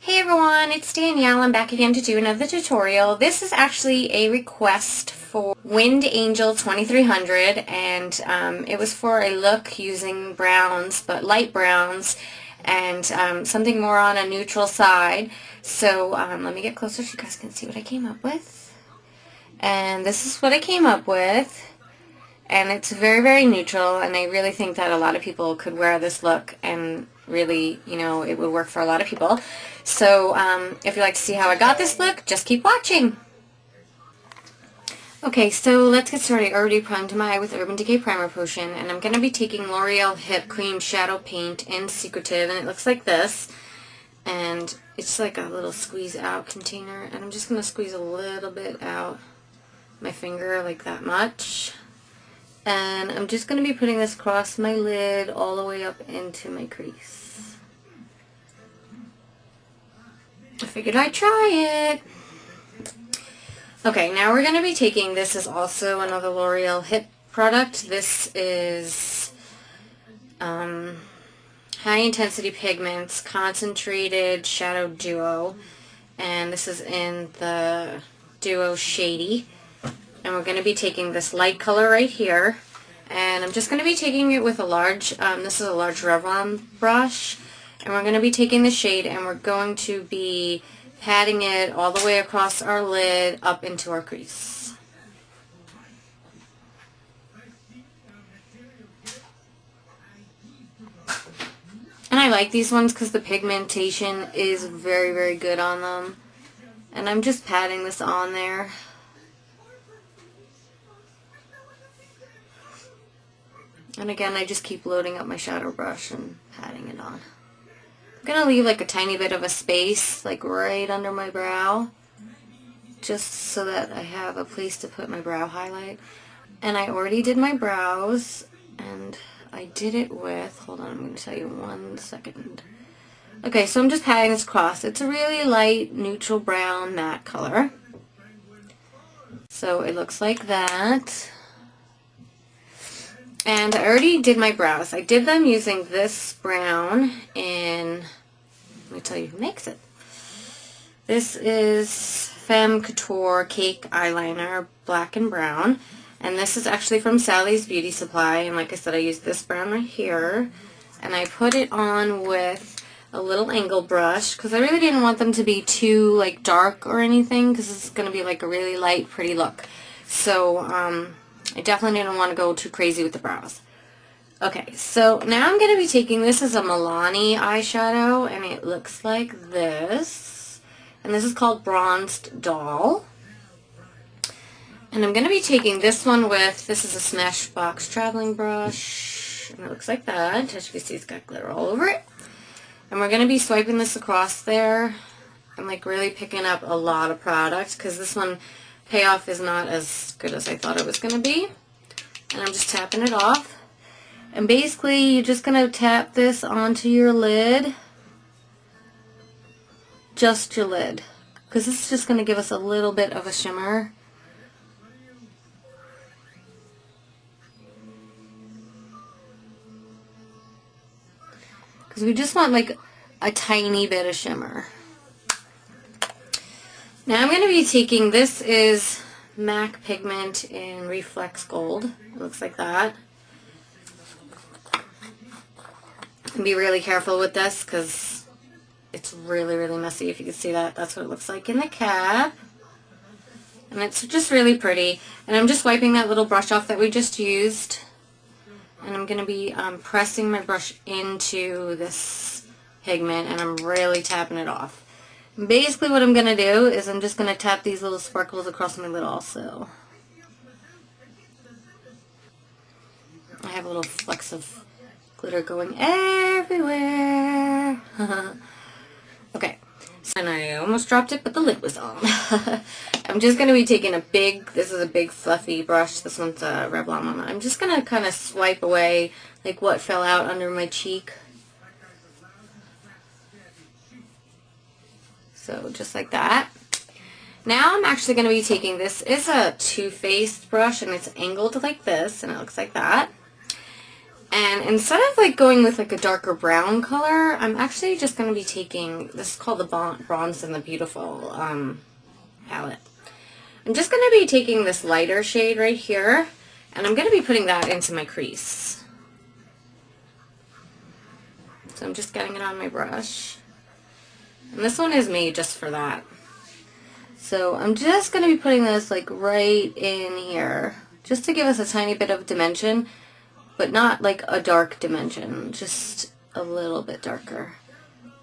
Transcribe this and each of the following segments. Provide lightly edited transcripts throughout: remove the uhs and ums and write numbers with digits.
Hey everyone, it's Danielle. I'm back again to do another tutorial. This is actually a request for WILDANGEL2300 and it was for a look using browns, but light browns and something more on a neutral side. So let me get closer so you guys can see what I came up with. And this is what I came up with. And it's very, very neutral, and I really think that a lot of people could wear this look and really, you know, it would work for a lot of people. So if you'd like to see how I got this look, just keep watching. Okay, so let's get started. I already primed my eye with Urban Decay Primer Potion, and I'm going to be taking L'Oreal Hip Cream Shadow Paint in Secretive, and it looks like this. And it's like a little squeeze out container, and I'm just going to squeeze a little bit out my finger, like that much. And I'm just going to be putting this across my lid all the way up into my crease. I figured I'd try it. Okay, now we're going to be taking, this is also another L'Oreal Hip product. This is High Intensity Pigments Concentrated Shadow Duo. And this is in the Duo Shady. And we're going to be taking this light color right here, and I'm just going to be taking it with a large, this is a large Revlon brush, and we're going to be taking the shade and we're going to be patting it all the way across our lid up into our crease. And I like these ones because the pigmentation is very, very good on them. And I'm just patting this on there. And again, I just keep loading up my shadow brush and patting it on. I'm going to leave like a tiny bit of a space, like right under my brow, just so that I have a place to put my brow highlight. And I already did my brows, and I did it with, hold on, I'm going to tell you 1 second. Okay, so I'm just patting this across. It's a really light, neutral brown matte color. So it looks like that. And I already did my brows. I did them using this brown in, let me tell you who makes it. This is Femme Couture Cake Eyeliner, black and brown. And this is actually from Sally's Beauty Supply. And like I said, I used this brown right here. And I put it on with a little angle brush, because I really didn't want them to be too like dark or anything, because it's going to be like a really light, pretty look. So, I definitely didn't want to go too crazy with the brows. Okay, so now I'm going to be taking, this is a Milani eyeshadow, and it looks like this. And this is called Bronzed Doll. And I'm going to be taking this one with, this is a Smashbox traveling brush, and it looks like that. As you can see, it's got glitter all over it. And we're going to be swiping this across there. I'm like really picking up a lot of product, because this one, payoff is not as good as I thought it was going to be. And I'm just tapping it off. And basically, you're just going to tap this onto your lid. Just your lid. Because this is just going to give us a little bit of a shimmer. Because we just want like a tiny bit of shimmer. Now I'm going to be taking, this is MAC Pigment in Reflex Gold. It looks like that. And be really careful with this because it's really, really messy. If you can see that, that's what it looks like in the cap. And it's just really pretty. And I'm just wiping that little brush off that we just used. And I'm going to be pressing my brush into this pigment, and I'm really tapping it off. Basically what I'm going to do is I'm just going to tap these little sparkles across my lid also. I have a little flecks of glitter going everywhere. Okay, so, and I almost dropped it, but the lid was on. I'm just going to be taking a big, this is a big fluffy brush. This one's a Revlon one. I'm just going to kind of swipe away like what fell out under my cheek. So just like that. Now I'm actually going to be taking, this is a Too Faced brush, and it's angled like this, and it looks like that. And instead of like going with like a darker brown color, I'm actually just going to be taking, this is called the Bronze and the Beautiful palette. I'm just going to be taking this lighter shade right here, and I'm going to be putting that into my crease. So I'm just getting it on my brush. And this one is made just for that. So I'm just going to be putting this like right in here, just to give us a tiny bit of dimension, but not like a dark dimension, just a little bit darker.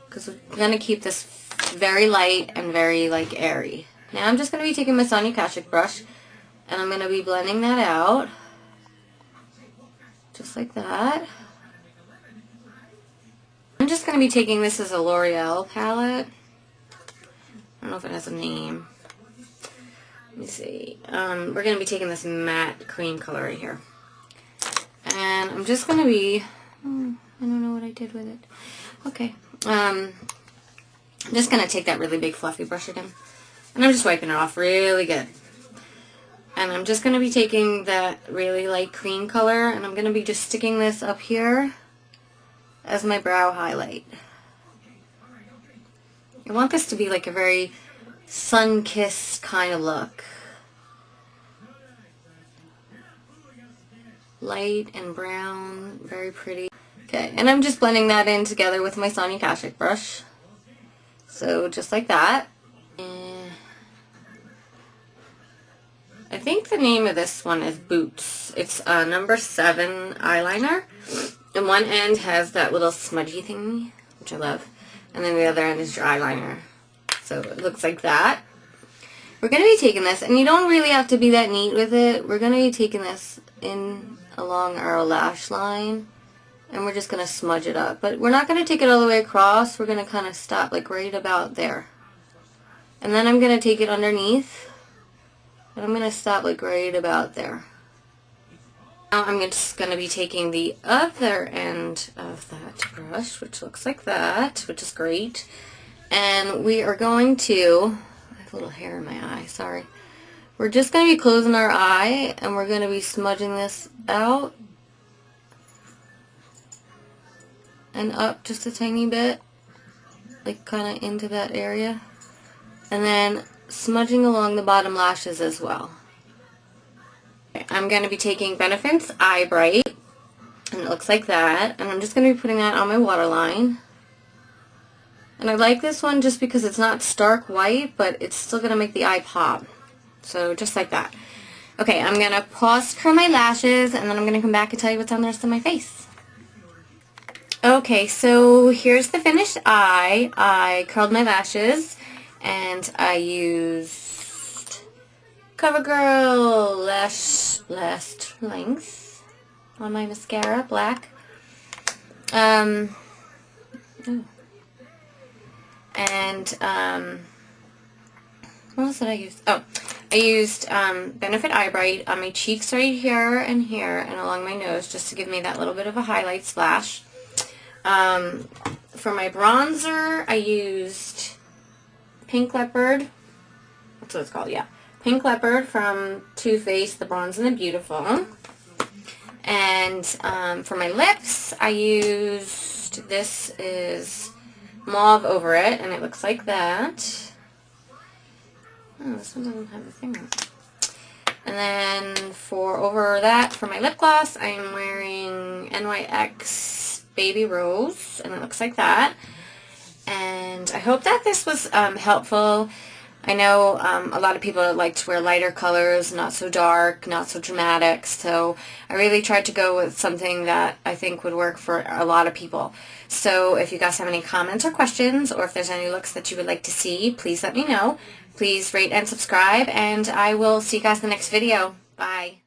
Because we're going to keep this very light and very like airy. Now I'm just going to be taking my Sonia Kashuk brush, and I'm going to be blending that out, just like that. I'm just going to be taking, this as a L'Oreal palette. I don't know if it has a name. Let me see. We're going to be taking this matte cream color right here. And I'm just going to be, I don't know what I did with it. Okay. I'm just going to take that really big fluffy brush again. And I'm just wiping it off really good. And I'm just going to be taking that really light cream color, and I'm going to be just sticking this up here as my brow highlight. I want this to be like a very sun-kissed kind of look. Light and brown, very pretty. Okay, and I'm just blending that in together with my Sonia Kashuk brush. So just like that. And I think the name of this one is Boots. It's a number 7 eyeliner. And one end has that little smudgy thing, which I love. And then the other end is your eyeliner. So it looks like that. We're going to be taking this, and you don't really have to be that neat with it. We're going to be taking this in along our lash line, and we're just going to smudge it up. But we're not going to take it all the way across. We're going to kind of stop like right about there. And then I'm going to take it underneath, and I'm going to stop like right about there. Now I'm just going to be taking the other end of that brush, which looks like that, which is great. And we are going to, I have a little hair in my eye, sorry. We're just going to be closing our eye, and we're going to be smudging this out and up just a tiny bit, like kind of into that area. And then smudging along the bottom lashes as well. I'm going to be taking Benefit's Eye Bright, and it looks like that, and I'm just going to be putting that on my waterline. And I like this one just because it's not stark white, but it's still going to make the eye pop. So just like that. Okay, I'm going to pause to curl my lashes, and then I'm going to come back and tell you what's on the rest of my face. Okay, so here's the finished eye. I curled my lashes, and I used CoverGirl Lash Length on my mascara, black. And what else did I use? Oh, I used Benefit Eye Bright on my cheeks right here, and along my nose, just to give me that little bit of a highlight splash. For my bronzer, I used Pink Leopard. That's what it's called, yeah. Pink Leopard from Too Faced, the Bronze and the Beautiful. And for my lips, I used, this is Mauve Over It, and it looks like that. Oh, this one doesn't have a thing on it. And then for over that, for my lip gloss, I am wearing NYX Baby Rose, and it looks like that. And I hope that this was helpful. I know a lot of people like to wear lighter colors, not so dark, not so dramatic, so I really tried to go with something that I think would work for a lot of people. So if you guys have any comments or questions, or if there's any looks that you would like to see, please let me know. Please rate and subscribe, and I will see you guys in the next video. Bye.